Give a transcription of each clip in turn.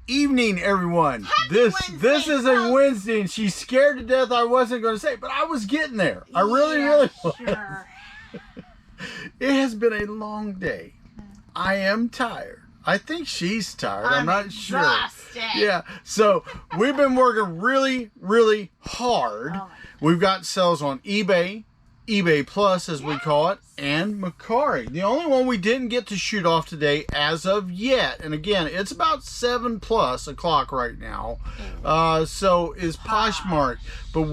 evening, everyone. This is a Wednesday, and she's scared to death I wasn't going to say, but I was getting there. I really was. Sure. It has been a long day. I am tired. I think she's tired. I'm not exhausted. Sure. Yeah. So we've been working really, really hard. Oh We've got sales on eBay, eBay Plus as we call it, and Mercari. The only one we didn't get to shoot off today as of yet, and again, it's about 7+ o'clock right now, so is Poshmark. But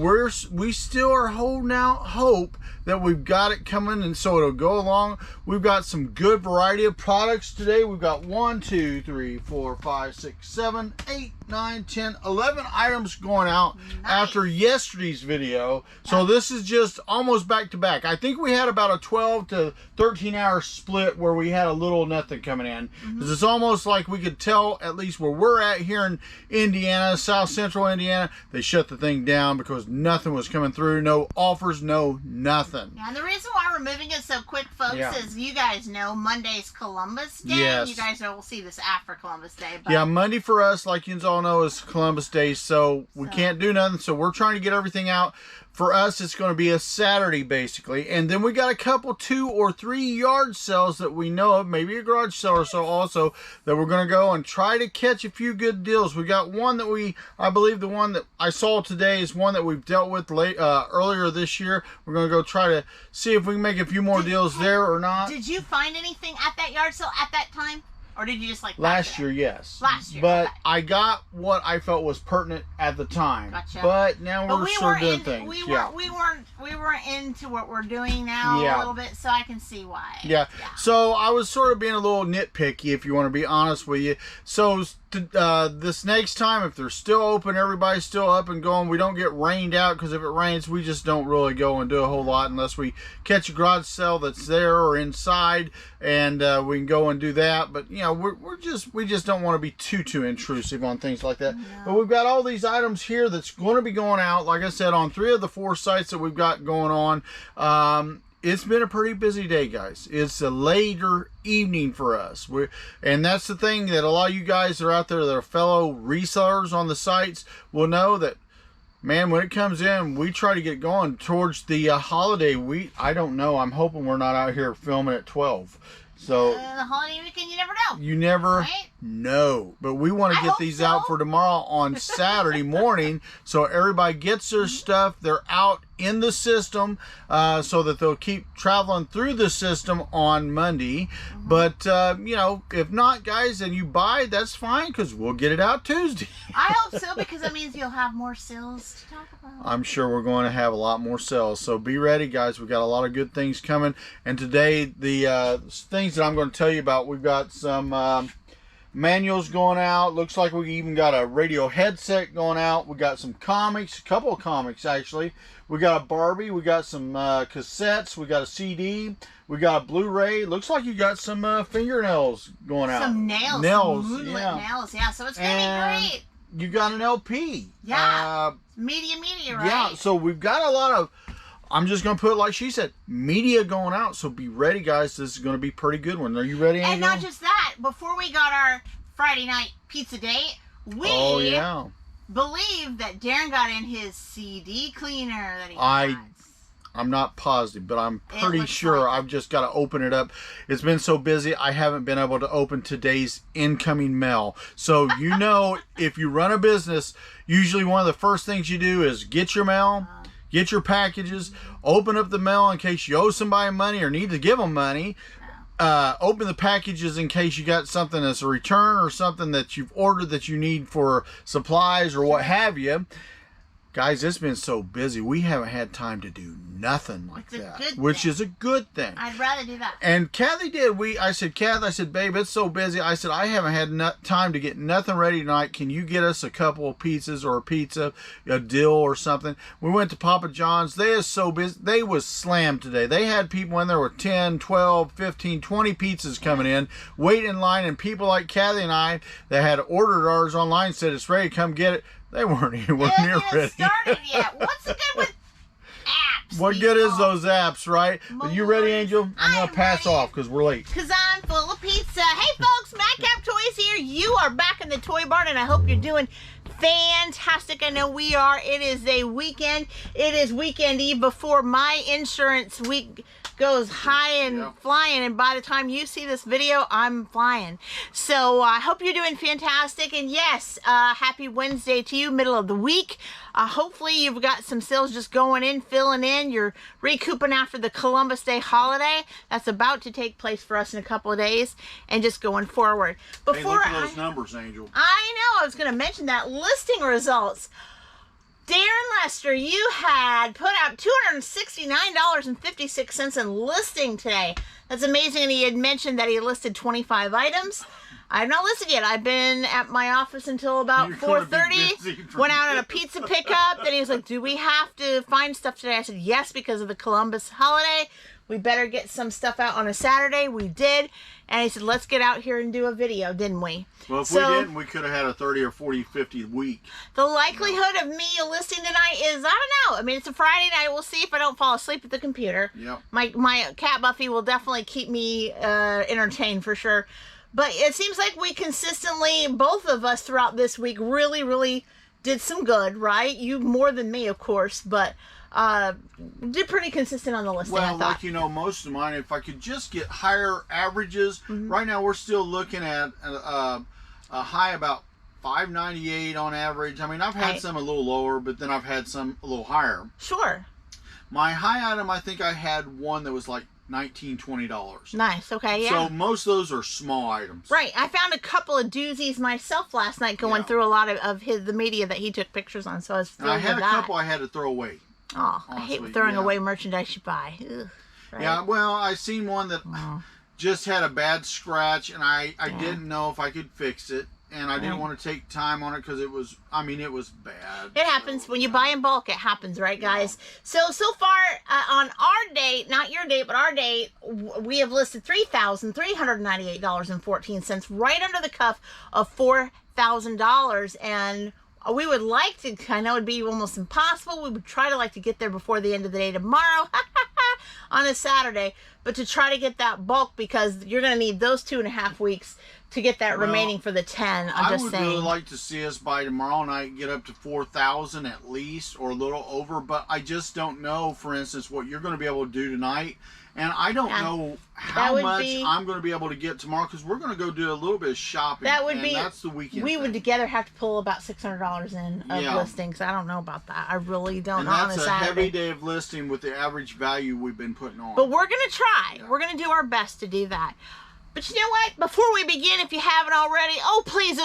we still are holding out hope that we've got it coming, and so it'll go along. We've got some good variety of products today. We've got 1, 2, 3, 4, 5, 6, 7, 8, 9, 10, 11 items going out after yesterday's video. So this is just almost back to back. I think we had about a 12 to 13 hour split where we had a little nothing coming in. Because it's almost like we could tell, at least where we're at here in Indiana, South Central Indiana, they shut the thing down because nothing was coming through. No offers, no nothing. Yeah, and the reason why we're moving it so quick, folks, is you guys know Monday's Columbus Day. Yes. You guys will see this after Columbus Day. But yeah, Monday for us, like you all know, is Columbus Day, so we can't do nothing. So we're trying to get everything out. For us, it's going to be a Saturday, basically. And then we got a couple 2 or 3 yard sales that we know of, maybe a garage sale or so also, that we're going to go and try to catch a few good deals. We got one that I believe the one that I saw today is one that we've dealt with earlier this year. We're going to go try to see if we can make a few more deals there or not. Did you find anything at that yard sale at that time? Or did you just like last year? Yes. Last year. But I got what I felt was pertinent at the time. Gotcha. But now we're sort of doing things. We weren't into what we're doing now a little bit, so I can see why. Yeah. So I was sort of being a little nitpicky, if you want to be honest with you. So this next time, if they're still open, everybody's still up and going, we don't get rained out, because if it rains, we just don't really go and do a whole lot unless we catch a garage sale that's there or inside, and we can go and do that. But you know, we just don't want to be too intrusive on things like that. No. But we've got all these items here that's going to be going out, like I said, on 3 of the 4 sites that we've got going on. It's been a pretty busy day, guys. It's a later evening for us. And that's the thing that a lot of you guys that are out there that are fellow resellers on the sites will know that, man, when it comes in, we try to get going towards the holiday week. I don't know. I'm hoping we're not out here filming at 12. So the holiday weekend, you never know. You never know. But we want to get these out for tomorrow on Saturday morning, so everybody gets their stuff. They're out in the system, so that they'll keep traveling through the system on Monday. But you know, if not, guys, and you buy, that's fine, because we'll get it out Tuesday. I hope so, because that means you'll have more sales to talk about. I'm sure we're going to have a lot more sales, so be ready, guys. We've got a lot of good things coming, and today the things that I'm going to tell you about, we've got some manuals going out. Looks like we even got a radio headset going out. We got some comics, a couple of comics actually. We got a Barbie. We got some cassettes. We got a CD. We got a Blu-ray. Looks like you got some fingernails going out. Some nails. Moonlit nails. Yeah, so it's going to be great. You got an LP. Yeah. Media, right? Yeah, so we've got a lot of, I'm just going to put it like she said, media going out. So be ready, guys. This is going to be a pretty good one. Are you ready, Angel? And not just that. Before we got our Friday night pizza date, we believe that Daren got in his CD cleaner that he wants. I'm not positive, but I'm pretty sure. I've just got to open it up. It's been so busy, I haven't been able to open today's incoming mail. So, you know, if you run a business, usually one of the first things you do is get your mail, get your packages, open up the mail in case you owe somebody money or need to give them money. Open the packages in case you got something that's a return or something that you've ordered that you need for supplies or what have you. Guys, it's been so busy, we haven't had time to do nothing like that, which is a good thing. I'd rather do that. And Kathy did. I said, babe, it's so busy. I said, I haven't had time to get nothing ready tonight. Can you get us a couple of pizzas or a pizza, a dill or something? We went to Papa John's. They are so busy. They was slammed today. They had people in there with 10, 12, 15, 20 pizzas coming in, waiting in line, and people like Kathy and I that had ordered ours online said it's ready, come get it. They weren't anywhere near ready. Started yet. What's the good with apps? What good is those apps, right? Are you ready, Angel? I'm going to pass off because we're late. Because I'm full of pizza. Hey, folks, Madcap Toys Toys here. You are back in the Toy Barn, and I hope you're doing fantastic. I know we are. It is a weekend. It is weekend eve before my insurance week goes high and flying, and by the time you see this video, I'm flying. So I hope you're doing fantastic, and yes, happy Wednesday to you, middle of the week. Hopefully you've got some sales just going in, filling in. You're recouping after the Columbus Day holiday. That's about to take place for us in a couple of days, and just going forward. Hey, look at those numbers, Angel. I know, I was going to mention that. Listing results. Darren Lester, you had put out $269.56 in listing today. That's amazing. And he had mentioned that he listed 25 items. I have not listed yet. I've been at my office until about 4:30. Went out on a pizza pickup. Then he was like, do we have to find stuff today? I said, yes, because of the Columbus holiday. We better get some stuff out on a Saturday. We did. And he said, let's get out here and do a video, didn't we? Well, if we didn't, we could have had a 30 or 40, 50 week. The likelihood of me listing tonight is, I don't know. I mean, it's a Friday night. We'll see if I don't fall asleep at the computer. Yep. My cat Buffy will definitely keep me entertained for sure. But it seems like we consistently, both of us throughout this week, really did some good, right? You more than me, of course, but did pretty consistent on the listing. Well, like you know, most of mine, if I could just get higher averages, right now we're still looking at a high about $5.98 on average. I mean, I've had some a little lower, but then I've had some a little higher. Sure. My high item, I think I had one that was like $19, $20. Nice. Okay. Yeah. So most of those are small items. Right. I found a couple of doozies myself last night going through a lot of the media that he took pictures on. So I was thrilled with that. I had a couple I had to throw away. Oh, honestly, I hate throwing away merchandise you buy. Ugh, right? Yeah. Well, I seen one that just had a bad scratch, and I didn't know if I could fix it. And I didn't want to take time on it because it was, I mean, it was bad. It happens. When you buy in bulk, it happens, right, guys? So far, on our date, not your date, but our date, we have listed $3,398.14, right under the cuff of $4,000. And we would like to, I know it'd be almost impossible, we would try to get there before the end of the day tomorrow on a Saturday, but to try to get that bulk, because you're going to need those 2.5 weeks to get that remaining for the 10. I would really like to see us by tomorrow night get up to 4,000 at least, or a little over, but I just don't know, for instance, what you're going to be able to do tonight. And I don't know how much I'm going to be able to get tomorrow, because we're going to go do a little bit of shopping. That's the weekend. We would together have to pull about $600 in of listings. I don't know about that. I really don't know on a Saturday. That's a heavy day of listing with the average value we've been putting on. But we're going to try. Yeah. We're going to do our best to do that. But you know what? Before we begin, if you haven't already, oh please,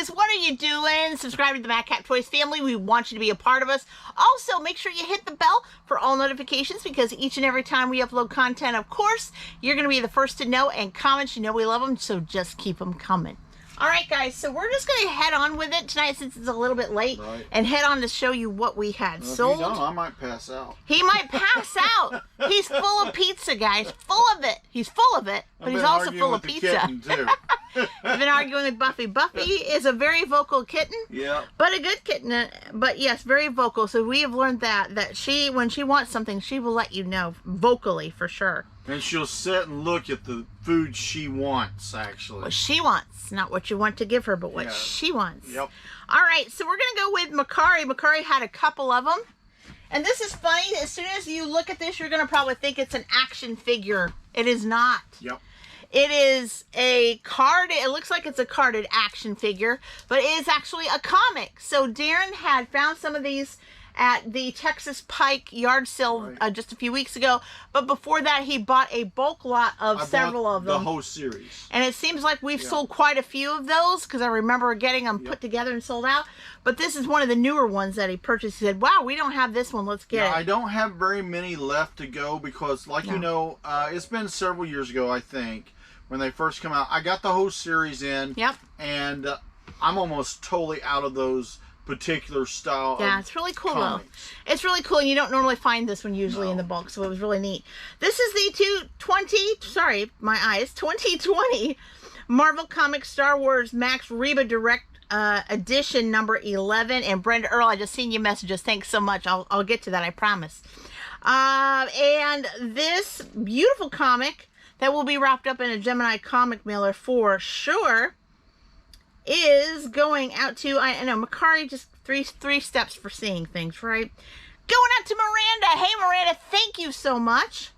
what are you doing? Subscribe to the Madcap Toys family. We want you to be a part of us. Also, make sure you hit the bell for all notifications, because each and every time we upload content, of course, you're going to be the first to know, and comments, you know we love them, so just keep them coming. All right, guys, so we're just going to head on with it tonight since it's a little bit late, and head on to show you what we had sold. If you don't, I might pass out. He might pass out. He's full of pizza, guys. Full of it. He's full of it, but he's also full of pizza. I've been arguing with Buffy. Buffy is a very vocal kitten. Yeah. But a good kitten. But yes, very vocal. So we have learned that she, when she wants something, she will let you know vocally for sure. And she'll sit and look at the food she wants, actually. What she wants. Not what you want to give her, but what she wants. Yep. All right, so we're going to go with Mercari. Mercari had a couple of them. And this is funny. As soon as you look at this, you're going to probably think it's an action figure. It is not. Yep. It is a card. It looks like it's a carded action figure, but it is actually a comic. So Darren had found some of these at the Texas Pike yard sale just a few weeks ago. But before that, he bought a bulk lot of several of them. The whole series. And it seems like we've sold quite a few of those, because I remember getting them put together and sold out. But this is one of the newer ones that he purchased. He said, wow, we don't have this one. Let's get it. I don't have very many left to go, because, like you know, it's been several years ago, I think, when they first come out. I got the whole series in. Yep. And I'm almost totally out of those particular style. Yeah, it's really cool though. It's really cool, and you don't normally find this one usually in the bulk, so it was really neat. This is the 2020 Marvel Comics Star Wars Max Reba Direct edition number 11. And Brenda Earl, I just seen your messages. Thanks so much. I'll get to that, I promise. And this beautiful comic that will be wrapped up in a Gemini comic mailer for sure. is going out to, I know, Mercari, just three steps for seeing things, right? Going out to Miranda. Hey, Miranda, thank you so much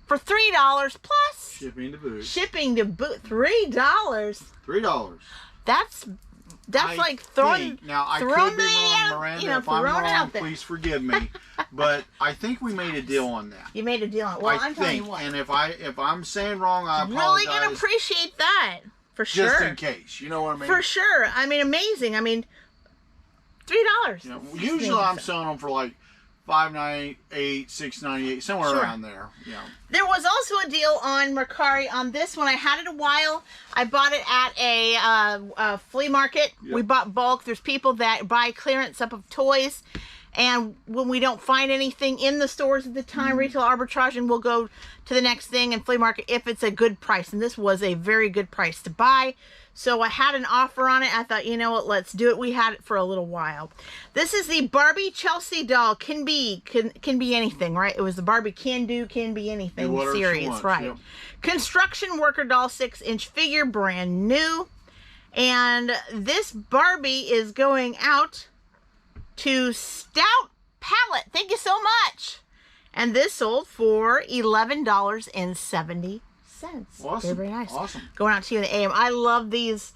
for $3 plus shipping to boot. Shipping to boot. $3. $3. That's like throwing. Now I could be wrong, Miranda. If I'm wrong, please forgive me. But I think we made a deal on that. You made a deal on. Well, I'm telling you what. And if I'm saying wrong, I apologize. Really gonna appreciate that for sure. Just in case, you know what I mean. For sure. I mean, amazing. I mean, $3. You know, usually I'm selling them for like $5.98, $6.98, somewhere around there. Yeah. There was also a deal on Mercari on this one. I had it a while. I bought it at a flea market. Yep. We bought bulk. There's people that buy clearance up of toys, and when we don't find anything in the stores at the time, retail arbitrage, and we'll go to the next thing and flea market if it's a good price. And this was a very good price to buy. So I had an offer on it. I thought, you know what, let's do it. We had it for a little while. This is the Barbie Chelsea doll. Can be anything, right? It was the Barbie can be anything series, right? Yep. Construction worker doll, 6-inch figure, brand new. And this Barbie is going out to Stout Palette. Thank you so much. And this sold for $11.70. Awesome. Very nice. Awesome. Going out to you in the AM. I love these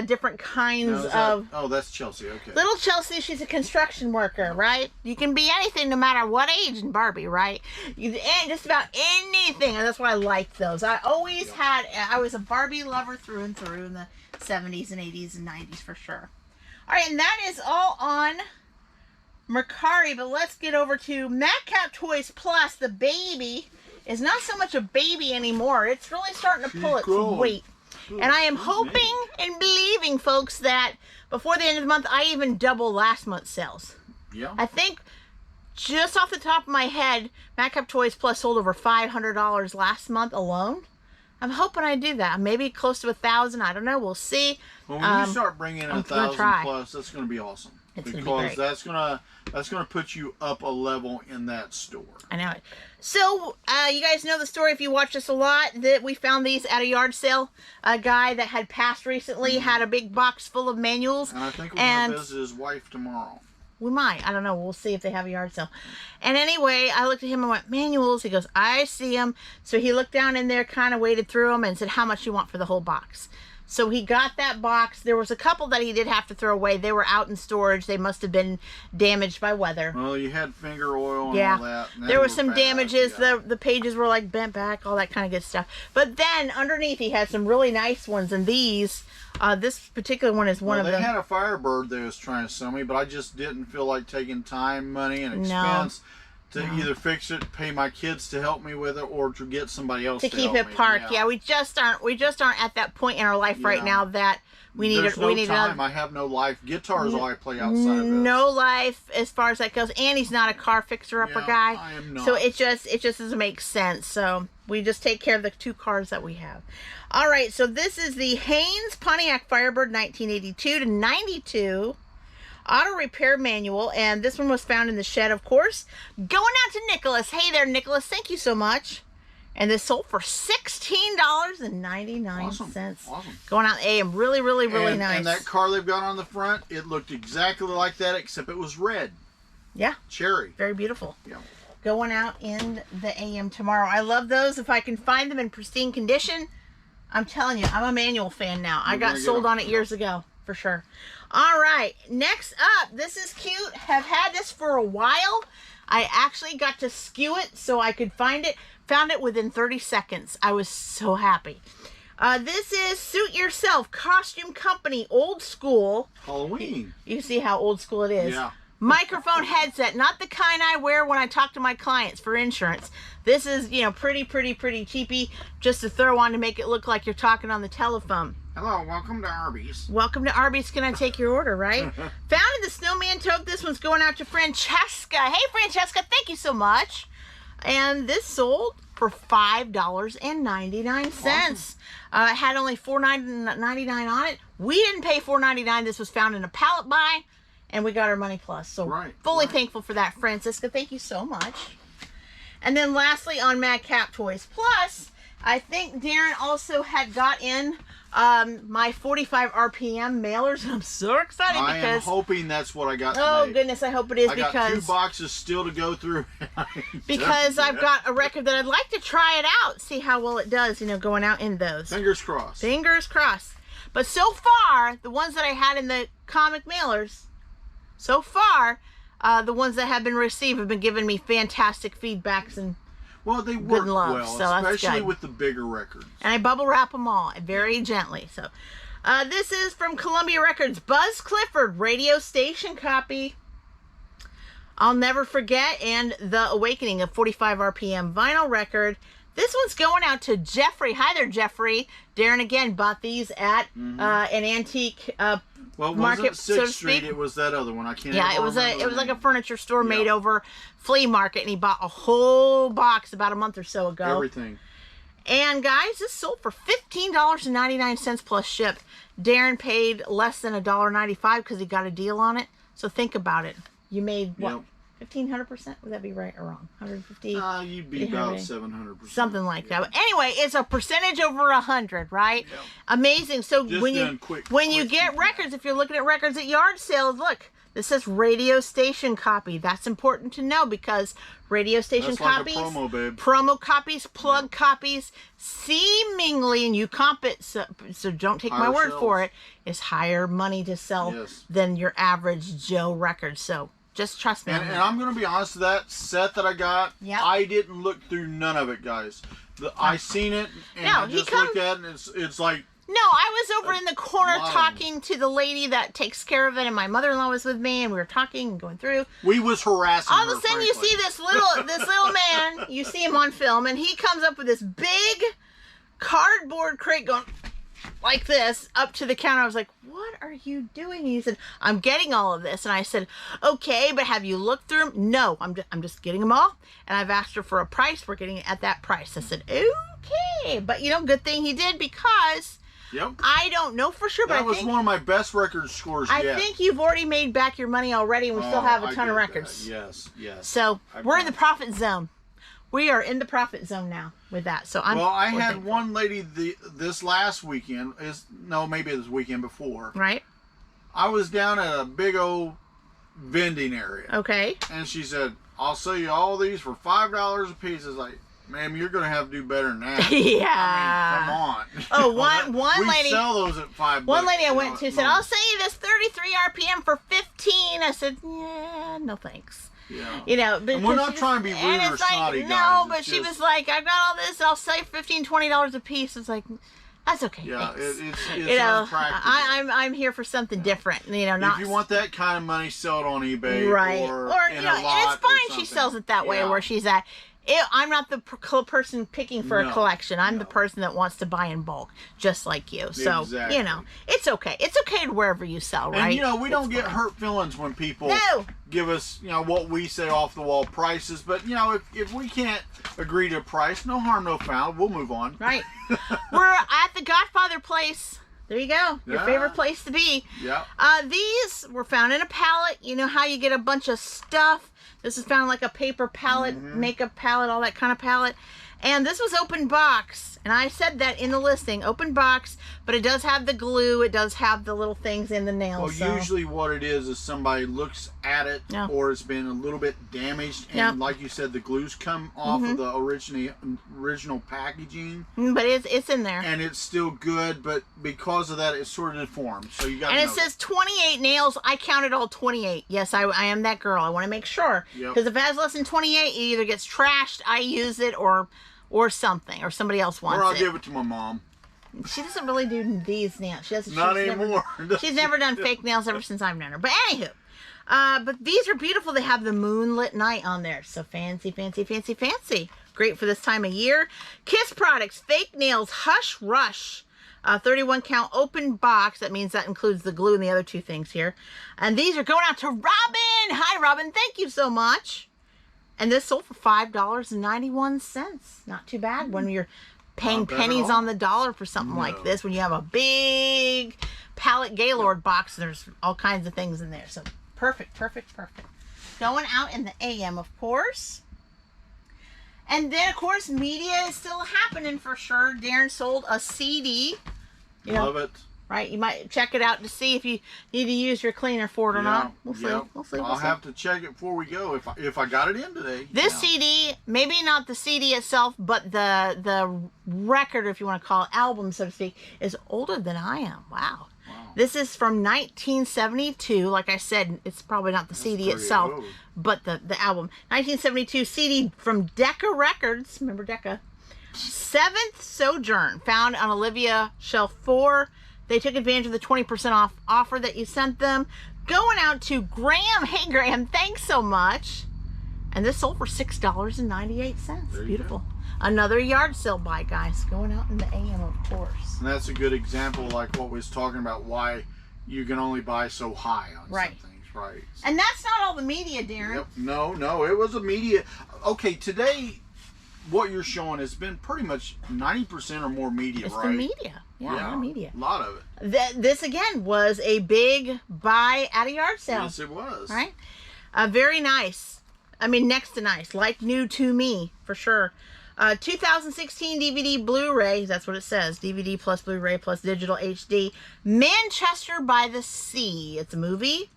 different kinds of. Oh, that's Chelsea. Okay. Little Chelsea. She's a construction worker, right? You can be anything, no matter what age in Barbie, right? Just about anything, and that's why I like those. I always had. I was a Barbie lover through and through in the 70s and 80s and 90s for sure. All right, and that is all on Mercari. But let's get over to Madcap Toys Plus. The baby is not so much a baby anymore. It's really starting to pull its weight. And I am hoping and believing, folks, that before the end of the month, I even double last month's sales. Yeah. I think, just off the top of my head, Madcap Toys Plus sold over $500 last month alone. I'm hoping I do that. Maybe close to 1,000. I don't know. We'll see. Well, when you start bringing in 1,000 plus, that's going to be awesome. Because that's gonna put you up a level in that store. I know it. So you guys know the story if you watch us a lot, that we found these at a yard sale. A guy that had passed recently had a big box full of manuals. And I think we're gonna visit his wife tomorrow. We might. I don't know. We'll see if they have a yard sale. And anyway, I looked at him and went, manuals. He goes, I see them. So he looked down in there, kind of waded through them, and said, how much do you want for the whole box? So he got that box. There was a couple that he did have to throw away. They were out in storage. They must have been damaged by weather. Well, you had finger oil and all that. And there were some damages. Yeah. The pages were like bent back, all that kind of good stuff. But then underneath he had some really nice ones. And these, this particular one is one of them. They had a Firebird they was trying to sell me, but I just didn't feel like taking time, money, and expense to either fix it, pay my kids to help me with it, or to get somebody else to keep it parked. Yeah, we just aren't at that point in our life right now that we need There's no time. I have no life. Guitar's all I play outside of this. No life as far as that goes. And he's not a car fixer-upper guy. I am not. So it just doesn't make sense. So we just take care of the 2 cars that we have. All right, so this is the Haynes Pontiac Firebird 1982 to 92. Auto repair manual, and this one was found in the shed, of course. Going out to Nicholas. Hey there, Nicholas. Thank you so much. And this sold for $16.99. Awesome. Going out AM. Really, really, really nice. And that car they've got on the front, it looked exactly like that, except it was red. Yeah. Cherry. Very beautiful. Yeah. Going out in the AM tomorrow. I love those. If I can find them in pristine condition, I'm telling you, I'm a manual fan now. I got sold on it years ago, for sure. All right, next up, this is cute. Have had this for a while. I actually got to skew it so I could find it. Found it within 30 seconds. I was so happy. This is Suit Yourself Costume Company, old school. Halloween. You see how old school it is. Yeah. Microphone headset, not the kind I wear when I talk to my clients for insurance. This is, pretty cheapy, just to throw on to make it look like you're talking on the telephone. Hello, welcome to Arby's. Welcome to Arby's. Can I take your order, right? Found in the Snowman tote. This one's going out to Francesca. Hey, Francesca, thank you so much. And this sold for $5.99. Awesome. It had only $4.99 on it. We didn't pay $4.99. This was found in a pallet buy, and we got our money plus. So fully thankful for that, Francesca. Thank you so much. And then lastly, on Madcap Toys Plus, I think Daren also had got in my 45 RPM mailers. I'm so excited I am because hoping that's what I got today. oh goodness, I hope it is I got because 2 boxes still to go through. because I've got a record that I'd like to try it out, see how well it does, you know, going out in those. Fingers crossed. Fingers crossed. But so far, the ones that I had in the comic mailers, so far, the ones that have been received have been giving me fantastic feedbacks and well, they work love, well, so that's especially good. with the bigger records. And I bubble wrap them all very gently. So, this is from Columbia Records, Buzz Clifford radio station copy. I'll Never Forget and The Awakening, a 45 RPM vinyl record. This one's going out to Jeffrey. Hi there, Jeffrey. Daren again bought these at an antique well, it market, wasn't 6th so to Street, speak. it was that other one. I can't. Yeah, it was like a furniture store made over flea market, and he bought a whole box about a month or so ago. Everything. And guys, this sold for $15.99 plus ship. Daren paid less than $1.95 because he got a deal on it. So think about it. You made what? 1,500%? Would that be right or wrong? 150? You'd be about 700%. Something like that. But anyway, it's a percentage over 100, right? Yeah. Amazing. So Just when you get records, if you're looking at records at yard sales, look, this says radio station copy. That's important to know because radio station copies, like a promo, babe. Promo copies, plug copies, seemingly, and you comp it, so don't take my word for it, is higher money to sell than your average Joe record. So just trust me. And I'm going to be honest, that set that I got, I didn't look through none of it, guys. I seen it, and I just looked at it, and it's like... No, I was over in the corner talking to the lady that takes care of it, and my mother-in-law was with me, and we were talking and going through. We was harassing All of a sudden, you see this little man, you see him on film, and he comes up with this big cardboard crate going like this up to the counter. I was like, what are you doing? And he said, I'm getting all of this. And I said, okay, but have you looked through them? No, I'm just getting them all. And I've asked her for a price. We're getting it at that price. I said, okay. But, you know, good thing he did because I don't know for sure. But that was one of my best record scores yet. I think you've already made back your money already, and we still have a ton of records. Yes, yes. So we're in the profit zone. We are in the profit zone now with that. So I had one lady this last weekend. Maybe this weekend before. Right. I was down at a big old vending area. Okay. And she said, "I'll sell you all these for $5 a piece." I was like, "Ma'am, you're gonna have to do better than that." Yeah. I mean, come on. Oh, one lady. We sell those at $5. One lady I went to said, "I'll sell you this 33 RPM for 15." I said, "Yeah, no thanks." Yeah. You know, but and we're not trying to be rude or snotty, guys. No, but she was like, "I've got all this. I'll sell you $15, $20 a piece." It's like, that's okay. Yeah, thanks. it's you know, I'm here for something different. You know, not if you want that kind of money, sell it on eBay, right? Or you know, and it's fine. She sells it that way where she's at. I'm not the person picking for a collection. I'm the person that wants to buy in bulk, just like you. So, you know, it's okay. It's okay wherever you sell, right? And, you know, we don't get hurt feelings when people give us, you know, what we say off-the-wall prices. But, you know, if we can't agree to a price, no harm, no foul. We'll move on. Right. We're at the Godfather place. There you go. Your favorite place to be. Yeah. These were found in a pallet. You know how you get a bunch of stuff? This is found like a paper pallet, makeup pallet, all that kind of pallet. And this was open box. And I said that in the listing, open box, but it does have the glue. It does have the little things in the nails. Well, usually what it is somebody looks at it or it's been a little bit damaged. And like you said, the glues come off of the original packaging. But it's in there. And it's still good, but because of that, it's sort of deformed. So you got to And it says 28 nails. I counted all 28. Yes, I am that girl. I want to make sure. Because if it has less than 28, it either gets trashed, I use it, or something, or somebody else wants it. Or I'll give it to my mom. She doesn't really do these nails. Not anymore. She's never done fake nails ever since I've known her. But anywho, but these are beautiful. They have the moonlit night on there. So fancy, fancy, fancy, fancy. Great for this time of year. Kiss Products, fake nails, Hush Rush. 31 count open box. That means that includes the glue and the other two things here. And these are going out to Robin. Hi, Robin. Thank you so much. And this sold for $5.91. Not too bad when you're paying pennies on the dollar for something like this. When you have a big pallet Gaylord box, there's all kinds of things in there. So perfect, perfect, perfect. Going out in the AM, of course. And then, of course, media is still happening for sure. Daren sold a CD You know, love it. Right? You might check it out to see if you need to use your cleaner for it or not. We'll see. We'll see. I'll have to check it before we go if I got it in today. This CD, maybe not the CD itself, but the record, if you want to call it, album, so to speak, is older than I am. Wow. This is from 1972. Like I said, it's probably not the CD itself, but the album. 1972 CD from Decca Records. Remember Decca? Seventh Sojourn, found on Olivia Shelf 4. They took advantage of the 20% off offer that you sent them. Going out to Graham. Hey, Graham, thanks so much. And this sold for $6.98. Beautiful. Another yard sale buy, guys. Going out in the AM, of course. And that's a good example, like what we was talking about, why you can only buy so high on some things. Right. And that's not all the media, Daren. Yep. No, it was a media. Okay, today, what you're showing has been pretty much 90% or more media, it's right? the media. Yeah, a lot of media. A lot of it. This, again, was a big buy at a yard sale. Yes, it was. Right? Very nice. I mean, next to nice. Like new to me, for sure. 2016 DVD Blu-ray, that's what it says. DVD plus Blu-ray plus digital HD. Manchester by the Sea. It's a movie.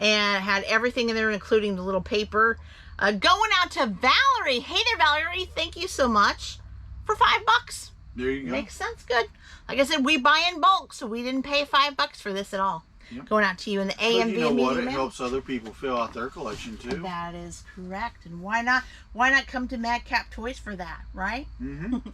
And it had everything in there, including the little paper. Going out to Valerie. Hey there, Valerie. Thank you so much. For $5. There you go. Makes sense. Good. Like I said, we buy in bulk, so we didn't pay $5 for this at all. Yep. Going out to you in the AM via media mail. It mail. helps other people fill out their collection too. That is correct. And why not come to Madcap Toys for that, right? Mm-hmm.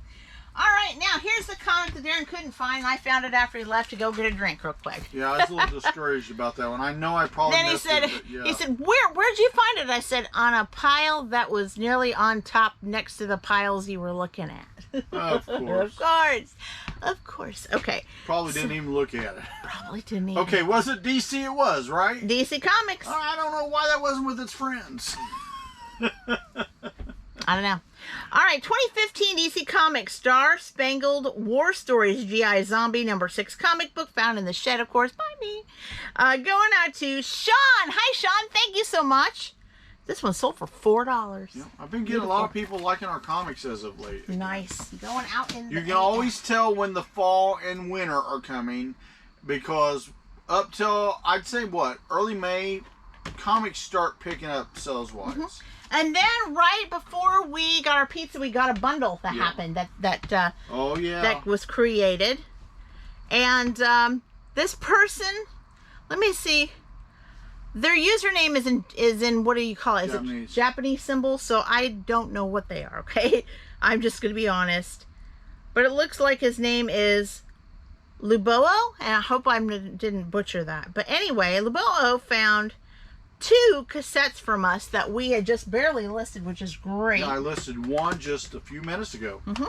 All right, now here's the comic that Daren couldn't find, and I found it after he left to go get a drink real quick. Yeah, I was a little discouraged about that one. I know I probably then missed it. Yeah. He said, where'd you find it? I said, on a pile that was nearly on top next to the piles you were looking at. Of course. Of course. Okay. Probably didn't even look at it. Probably didn't even. Okay, was it DC? It was, right? DC Comics. I don't know why that wasn't with its friends. I don't know. All right, 2015 DC Comics Star Spangled War Stories G.I. Zombie #6 comic book found in the shed, of course, by me. Going out to Sean. Hi, Sean. Thank you so much. This one sold for $4. Yeah, I've been getting a lot of people liking our comics as of late. Nice. Going out in the You can always tell when the fall and winter are coming because up till, I'd say, early May, comics start picking up sales-wise. Mm-hmm. And then right before we got our pizza, we got a bundle that happened that was created. And this person, let me see, their username is in what do you call it? Japanese. Is it Japanese symbols? So I don't know what they are, okay? I'm just going to be honest. But it looks like his name is Lubowo, and I hope I didn't butcher that. But anyway, Lubowo found 2 cassettes from us that we had just barely listed, which is great. Yeah, I listed one just a few minutes ago. Mm-hmm.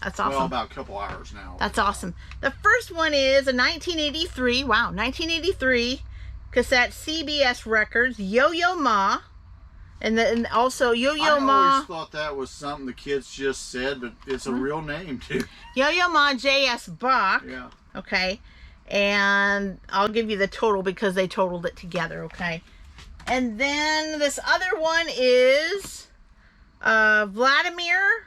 That's awesome. Well, about a couple hours now. That's awesome. The first one is a 1983, 1983 cassette, CBS Records, Yo-Yo Ma. And also Yo-Yo Ma. I always thought that was something the kids just said, but it's a real name, too. Yo-Yo Ma J.S. Bach. Yeah. Okay. And I'll give you the total because they totaled it together, okay? And then this other one is Vladimir.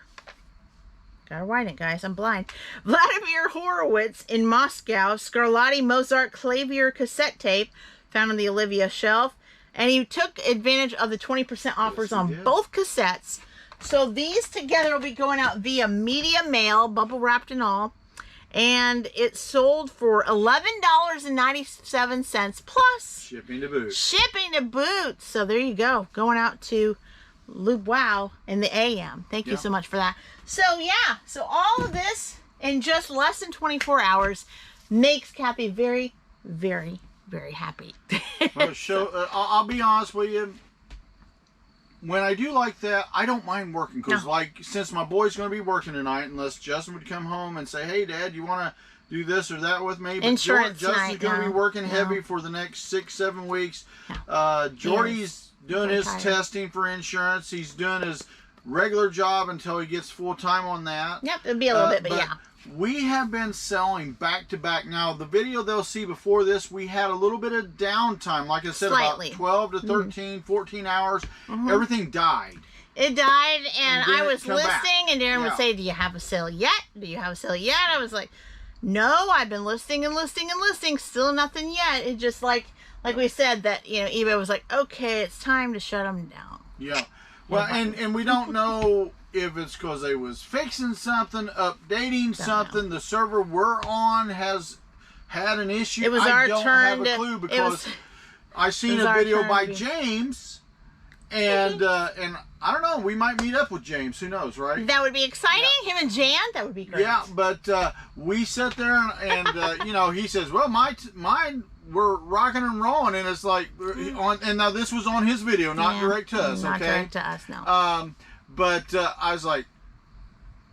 Gotta write it, guys. I'm blind. Vladimir Horowitz in Moscow. Scarlatti Mozart Clavier cassette tape found on the Olivia shelf. And he took advantage of the 20% offers on both cassettes. So these together will be going out via media mail, bubble wrapped and all. And it sold for $11.97 plus shipping to boot. Shipping to boot. So there you go. Going out to Lube Wow in the AM. Thank you so much for that. So yeah. So all of this in just less than 24 hours makes Kathy very, very, very happy. Well, I'll be honest with you. When I do like that, I don't mind working because, since my boy's going to be working tonight, unless Justin would come home and say, "Hey, Dad, you want to do this or that with me?" But Insurance Justin's going to be working heavy for the next 6-7 weeks. Jordy's doing his testing for insurance. He's doing his regular job until he gets full time on that. Yep, it'll be a little bit, but yeah. We have been selling back to back. Now, the video they'll see before this, we had a little bit of downtime. Like I said, Slightly. about 12 to 13, 14 hours. Everything died. It died, and I was listening, and Daren would Yeah. say, "Do you have a sale yet? Do you have a sale yet?" I was like, No, I've been listing and listing and listing. Still nothing yet. It just like we said that, you know, eBay was like, okay, it's time to shut them down. Yeah. Well, and we don't know if it's because they was fixing something, updating something. The server we're on has had an issue. It was I our don't turn have a clue because I seen a video by James, and I don't know. We might meet up with James. Who knows, right? That would be exciting. Yeah. Him and Jan, that would be great. Yeah, but we sat there and you know, he says, "Well, mine were rocking and rolling," and it's like and now this was on his video, not direct to us. Not okay, direct to us, no. But I was like,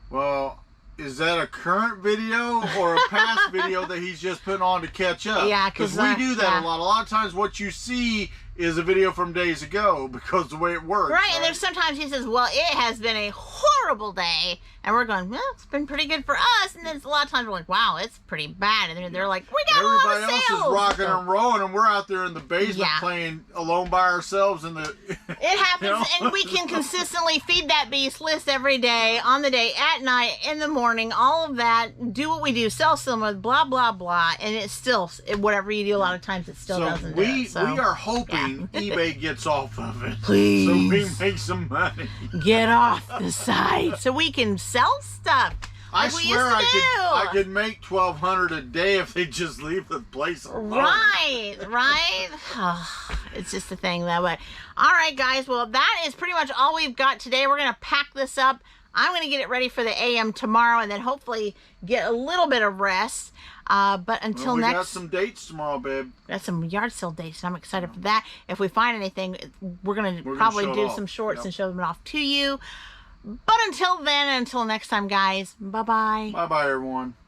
well, is that a current video or a past video that he's just putting on to catch up? Yeah, because we do that a lot. A lot of times what you see is a video from days ago because the way it works. Right, and there's sometimes he says, well, it has been a horrible day. And we're going, well, it's been pretty good for us. And then a lot of times we're like, wow, it's pretty bad. And they're like, we got everybody a lot of else sales. is rocking and rolling, and we're out there in the basement Yeah. playing alone by ourselves in the... It happens, You know? and we can consistently feed that beast, list every day, on the day, at night, in the morning, all of that, do what we do, sell some, blah, blah, blah, and it's still, whatever you do, a lot of times it still doesn't do it. So we are hoping eBay gets off of it. Please. So we make some money. Get off the site so we can sell stuff. I Like we swear used to I do. could make $1,200 a day if they just leave the place alone. Right. Oh, it's just a thing that way. All right, guys. Well, that is pretty much all we've got today. We're going to pack this up. I'm going to get it ready for the AM tomorrow and then hopefully get a little bit of rest. But until we next... got some dates tomorrow, babe. Got some yard sale dates, and I'm excited for that. If we find anything, we're going to probably do some shorts and show them off to you. But until then, until next time, guys, bye-bye. Bye-bye, everyone.